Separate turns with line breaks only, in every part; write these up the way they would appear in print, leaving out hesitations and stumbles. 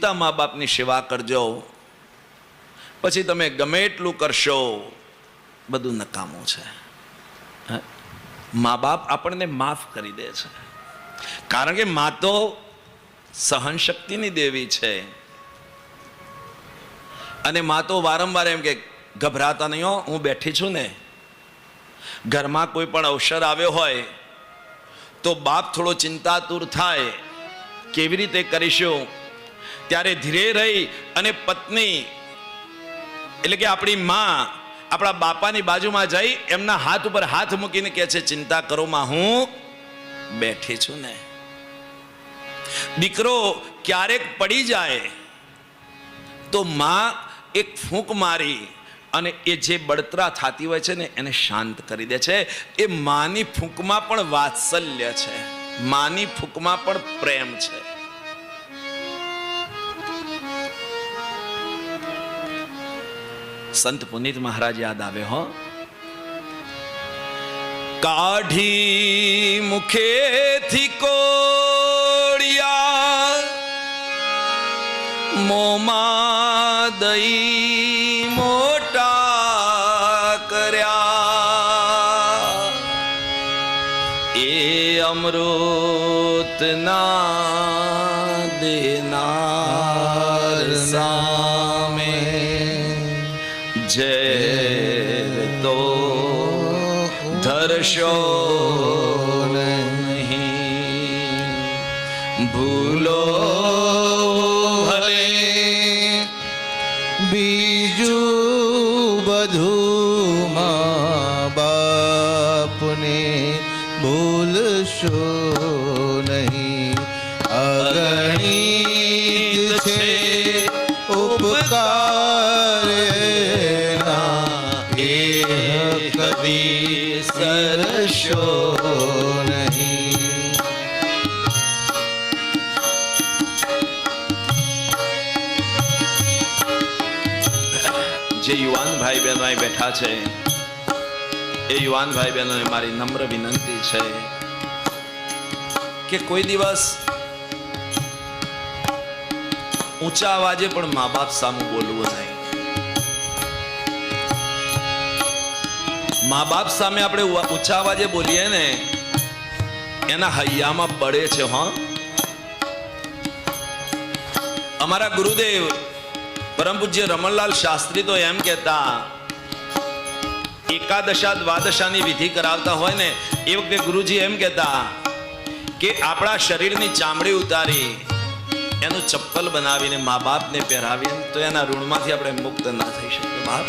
જીવતા મા બાપની સેવા કરજો, પછી તમે ગમે એટલું કરશો બધું નકામું છે. મા બાપ આપણને માફ કરી દે છે, કારણ કે મા તો સહન શક્તિની દેવી છે. અને મા તો વારંવાર એમ કે ગભરાતા નહીં હો, હું બેઠી છું ને. ઘરમાં કોઈ પણ અવસર આવ્યો હોય તો બાપ થોડો ચિંતાતુર થાય, કેવી રીતે કરીશું, ત્યારે ધીરે રહી અને પત્ની એટલે કે આપણી માં આપણા બાપાની બાજુમાં જઈ એમના હાથ ઉપર હાથ મૂકીને કહે છે, ચિંતા કરો માં, હું બેઠી છું ને. દીકરો ક્યારેક પડી જાય તો માં એક ફૂંક મારી અને એ જે બળતરા થતી હોય છે ને એને શાંત કરી દે છે. એ માની ફૂંકમાં પણ વાત્સલ્ય છે, માની ફૂંકમાં પણ પ્રેમ છે. સંત પુનિત મહારાજ યાદ આવે હો. કાઢી મુખેથી કોળિયા, મોમાં દઈ મોટા કર્યા, એ અમૃત ના દેનાર સામે જય તો ધરશો નહીં, ભૂલો ભલે
બીજું બધું મા બાપને ભૂલશો નહીં. અગણિત છે ઉપકાર એ કદી સરશો નહીં.
જે યુવાન ભાઈ બહેનો અહીં બેઠા છે એ યુવાન ભાઈ બહેનોને મારી નમ્ર વિનંતી છે કે કોઈ દિવસ ઊંચા અવાજે પણ મા બાપ સામે બોલવું નહીં. મા બાપ સામે આપણે ઊંચા અવાજે બોલીએ ને એના હૈયામાં બળે છે. હા, અમારા ગુરુદેવ પરમ પૂજ્ય રમણલાલ શાસ્ત્રી તો એમ કહેતા, એકાદશા દ્વાદશાની વિધિ કરાવતા હોય ને એ વખતે ગુરુજી એમ કહેતા કે આપણા શરીરની ચામડી ઉતારી એનું ચપ્પલ બનાવીને મા બાપને પહેરાવીએ તો એના ઋણમાંથી આપણે મુક્ત ના થઈ શકીએ. બાપ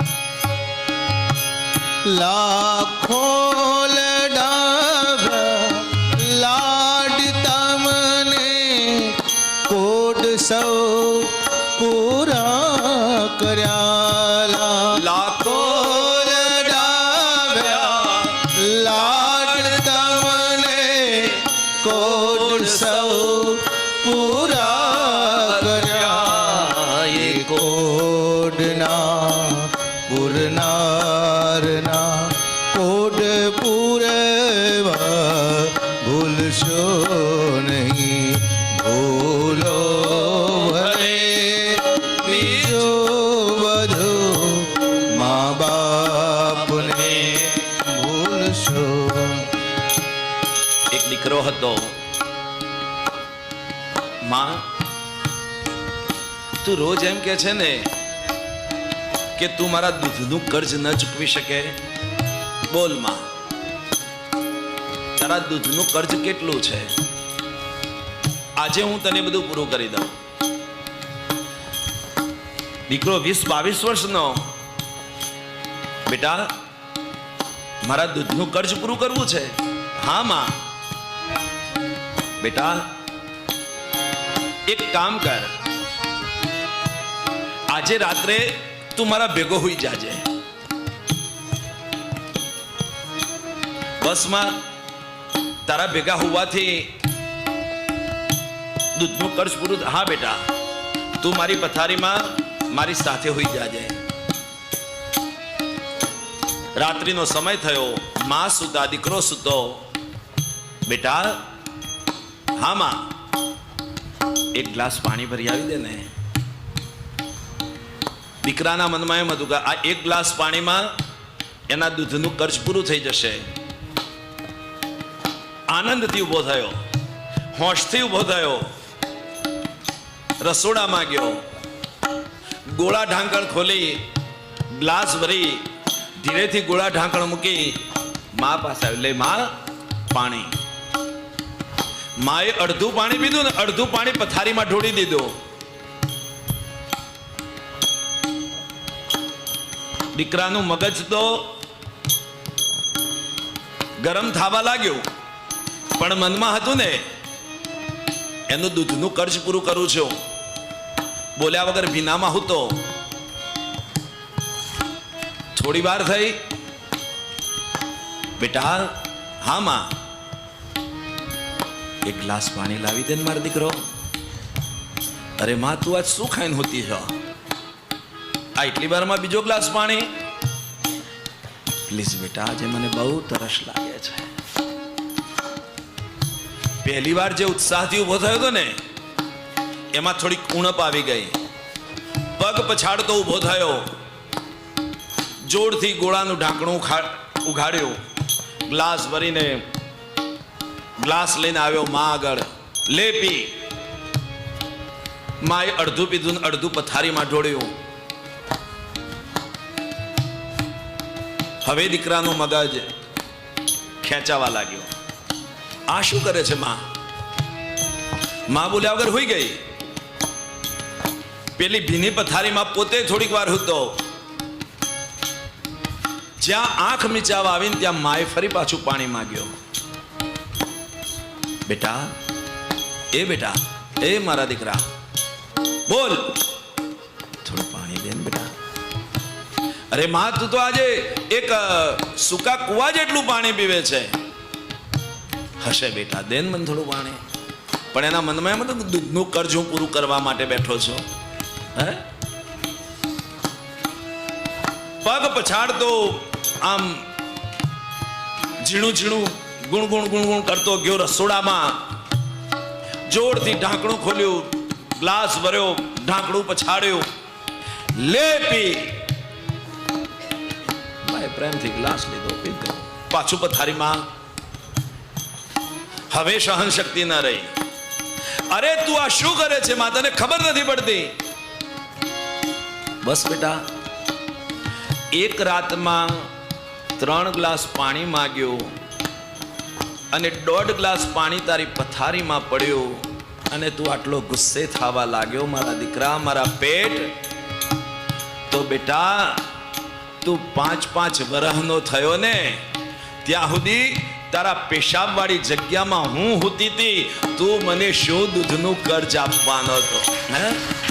લાખો લાડ તમને કોડ સૌ પૂરા કર્યા.
લાખો
લાડ તમને કોડ સૌ પૂરા કર્યા. એ કોડના પૂરનારના કોડ પૂરવા ભૂલશો નહીં. ભૂલો ભલે બીજો બધું મા બાપને ભૂલશો.
એક દીકરો હતો. માં તું રોજ એમ કે છે ને કે તું મારા દૂધનું કર્જ ન ચૂકવી શકે. બોલ માં, તારા દૂધનું કર્જ કેટલું છે? આજે હું તને બધું પૂરું કરી દઉં. દીકરો 20-22 વર્ષનો, બેટા મારા દૂધનું કર્જ પૂરું કરવું છે? હા માં. બેટા એક કામ કર, આજે રાત્રે તું મારા ભેગો હોઈ જાજે. બસમાં તારા ભેગા હોવાથી દૂધનું કર્જ પૂરું. હા બેટા, તું મારી પથારીમાં મારી સાથે હોઈ જાજે. રાત્રિનો સમય થયો, માં સુતા, દીકરો સુતો. બેટા, હા માં, એક ગ્લાસ પાણી ભરી આવી દે ને. દીકરાના મનમાં એમ હતું કે આ એક ગ્લાસ પાણીમાં એના દૂધનું કર્જ પૂરું થઈ જશે. આનંદથી ઊભો થયો, હોશથી ઊભો થયો, રસોડામાં ગયો, ગોળા ઢાંકણ ખોલી ગ્લાસ ભરી ધીરેથી ગોળા ઢાંકણ મૂકી મા પાસે આવ્યો. લે મા, પાણી. માએ અડધું પાણી પીધું ને અડધું પાણી પથારીમાં ઢોળી દીધું. દીકરાનું મગજ તો ગરમ થવા લાગ્યું, પણ મનમાં હતું ને એનું દૂધનું કર્જ પૂરું કરું છું. બોલ્યા વગર ભીનામાં હું તો. થોડી વાર થઈ. બેટા, હા માં, એક ગ્લાસ પાણી લાવી દે ને મારો દીકરો. અરે માં, તું આજ શું ખાઈને હોતી છો? આ એટલી વારમાં બીજો ગ્લાસ પાણી? પ્લીઝ બેટા, આજે મને બહુ તરસ લાગે છે. પહેલી વાર જે ઉત્સાહથી ઉભો થયો હતો ને એમાં થોડીક ઉણપ આવી ગઈ. પગ પછાડતો ઉભો થયો, જોરથી ગોળાનું ઢાંકણું ઉઘાડ્યું, ગ્લાસ ભરીને ગ્લાસ લઈને આવ્યો માં આગળ. લે પી. માએ અડધું પીધું ને અડધું પથારીમાં ઢોળ્યું. હવે દીકરાનું મગજ ખેંચાવા લાગ્યો. આ શું કરે છે માં? માં બોલ્યા વગર હોઈ ગઈ. પેલી ભીની પથારીમાં પોતે થોડીક વાર હતો. જ્યાં આંખ મીચાવા આવીને ત્યાં માએ ફરી પાછું પાણી માંગ્યો. બેટા, એ બેટા, એ મારા દીકરા, બોલ, થોડું પાણી દે ને બેટા. અરે માં, તું તો આજે એક સૂકા કુવા જેટલું પાણી પીવે છે. હશે બેટા, દે ને મને થોડું પાણી. પણ એના મનમાં એમ હતું કે દૂધનું કર્જ હું પૂરું કરવા માટે બેઠો છું. હે, પગ પછાડતો આમ ઝીણું ઝીણું ગુણગુણ ગુણગુણ કરતો ગયો રસોડામાં. જોરથી ઢાંકણું ખોલ્યું, ગ્લાસ ભર્યો, ઢાંકણું પછાડ્યું. લે પી. ભાઈ પ્રેમથી ગ્લાસ લીધો, પીધો, પાછું પથારીમાં. હવે સહન શક્તિ ન રહી. અરે તું આ શું કરે છે માં? તને ખબર નથી પડતી? બસ બેટા, એક રાતમાં 3 ગ્લાસ પાણી માંગ્યું અને 1.5 ગ્લાસ પાણી તારી પથારીમાં પડ્યું અને તું આટલો ગુસ્સે થવા લાગ્યો મારા દીકરા, મારા પેટ. તો બેટા, તું 5-5 વર્ષનો થયો ને ત્યાં સુધી તારા પેશાબ વાળી જગ્યામાં હું હોતી હતી. તું મને શું દૂધનું કર્જ આપવાનો હતો?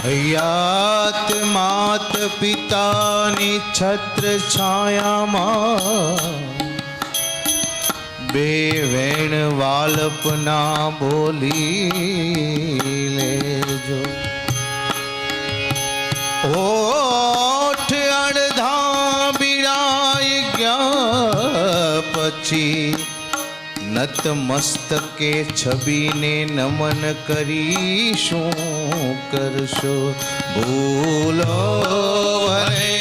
હયાત માત પિતાની છત્ર છાયામાં બે વેણ વાલપના બોલી લેજો. ઓઠ અડધા બિરાઈ ગયા પછી નત મસ્તકે છબીને નમન કરી શું કરશો? ભૂલો ભલે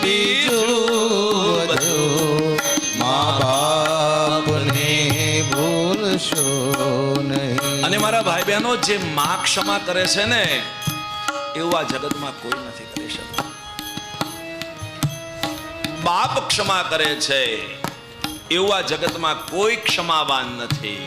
બીજું બધું, મા બાપને ભૂલશો નહીં.
અને મારા ભાઈ બહેનો, જે માં ક્ષમા કરે છે ને એવું આ જગતમાં કોઈ નથી કરી શકતું. બાપ ક્ષમા કરે છે એવું આ જગતમાં કોઈ ક્ષમાવાન નથી.